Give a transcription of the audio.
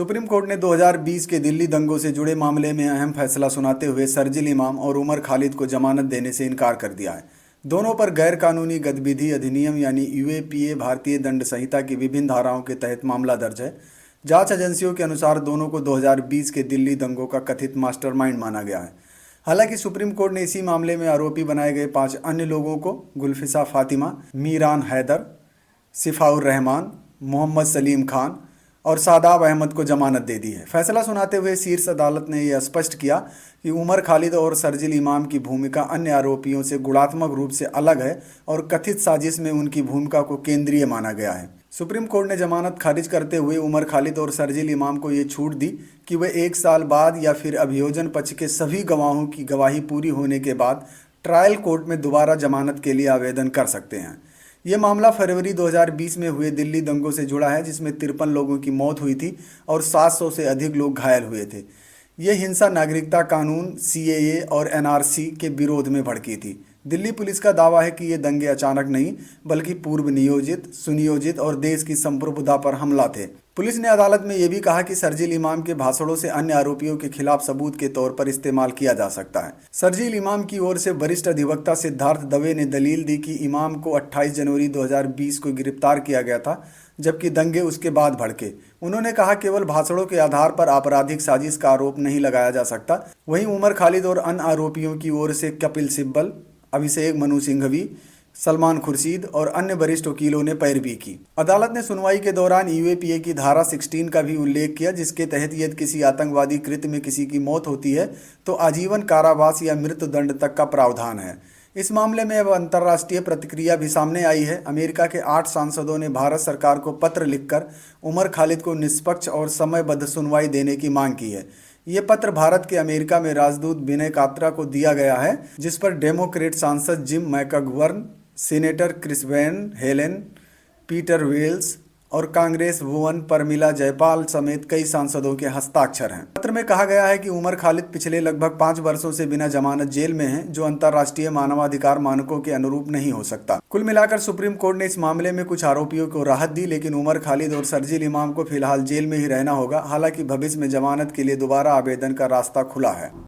Supreme court ने 2020 के दिल्ली दंगों से जुड़े मामले में अहम फैसला सुनाते हुए शर्जील इमाम और उमर खालिद को जमानत देने से इनकार कर दिया है। दोनों पर गैर कानूनी गतिविधि अधिनियम यानी यूएपीए भारतीय दंड संहिता की विभिन्न धाराओं के तहत मामला दर्ज है। जांच एजेंसियों के अनुसार दोनों को 2020 के दिल्ली दंगों का कथित मास्टरमाइंड माना गया है। हालांकि सुप्रीम कोर्ट ने इसी मामले में आरोपी बनाए गए 5 अन्य लोगों को गुलफिसा फातिमा, मीरान हैदर, सिफाउर रहमान, मोहम्मद सलीम खान और सादाब अहमद को जमानत दे दी है। फैसला सुनाते हुए शीर्ष अदालत ने यह स्पष्ट किया कि उमर खालिद और शर्जील इमाम की भूमिका अन्य आरोपियों से गुणात्मक रूप से अलग है और कथित साजिश में उनकी भूमिका को केंद्रीय माना गया है। सुप्रीम कोर्ट ने जमानत खारिज करते हुए उमर खालिद और शर्जील इमाम को ये छूट दी कि वे 1 साल बाद या फिर अभियोजन पक्ष के सभी गवाहों की गवाही पूरी होने के बाद ट्रायल कोर्ट में दोबारा जमानत के लिए आवेदन कर सकते हैं। ये मामला फरवरी 2020 में हुए दिल्ली दंगों से जुड़ा है, जिसमें 53 लोगों की मौत हुई थी और 700 से अधिक लोग घायल हुए थे। ये हिंसा नागरिकता कानून सीएए और एनआरसी के विरोध में भड़की थी। दिल्ली पुलिस का दावा है कि ये दंगे अचानक नहीं बल्कि पूर्व नियोजित, सुनियोजित और देश की संप्रभुता पर हमला थे। पुलिस ने अदालत में यह भी कहा कि शर्जील इमाम के भाषणों से अन्य आरोपियों के खिलाफ सबूत के तौर पर इस्तेमाल किया जा सकता है। शर्जील इमाम की ओर से वरिष्ठ अधिवक्ता सिद्धार्थ दवे ने दलील दी कि इमाम को 28 जनवरी 2020 को गिरफ्तार किया गया था, जबकि दंगे उसके बाद भड़के। उन्होंने कहा केवल भाषणों के आधार पर आपराधिक साजिश का आरोप नहीं लगाया जा सकता। वहीं उमर खालिद और अन्य आरोपियों की ओर से कपिल सिब्बल, अभिषेक मनु सिंघवी, सलमान खुर्शीद और अन्य वरिष्ठ वकीलों ने पैरवी की। अदालत ने सुनवाई के दौरान यूएपीए की धारा 16 का भी उल्लेख किया, जिसके तहत यदि किसी आतंकवादी कृत्य में किसी की मौत होती है तो आजीवन कारावास या मृत्युदंड तक का प्रावधान है। इस मामले में अब अंतर्राष्ट्रीय प्रतिक्रिया भी सामने आई है। अमेरिका के 8 सांसदों ने भारत सरकार को पत्र लिखकर उमर खालिद को निष्पक्ष और समयबद्ध सुनवाई देने की मांग की है। ये पत्र भारत के अमेरिका में राजदूत विनय कात्रा को दिया गया है, जिस पर डेमोक्रेट सांसद Jim McGovern, senator Chris Van Hollen, Peter Welch और कांग्रेस वुमन परमिला जयपाल समेत कई सांसदों के हस्ताक्षर हैं। पत्र में कहा गया है कि उमर खालिद पिछले लगभग 5 वर्षों से बिना जमानत जेल में हैं, जो अंतर्राष्ट्रीय मानवाधिकार मानकों के अनुरूप नहीं हो सकता। कुल मिलाकर सुप्रीम कोर्ट ने इस मामले में कुछ आरोपियों को राहत दी, लेकिन उमर खालिद और शर्जील इमाम को फिलहाल जेल में ही रहना होगा। हालांकि भविष्य में जमानत के लिए दोबारा आवेदन का रास्ता खुला है।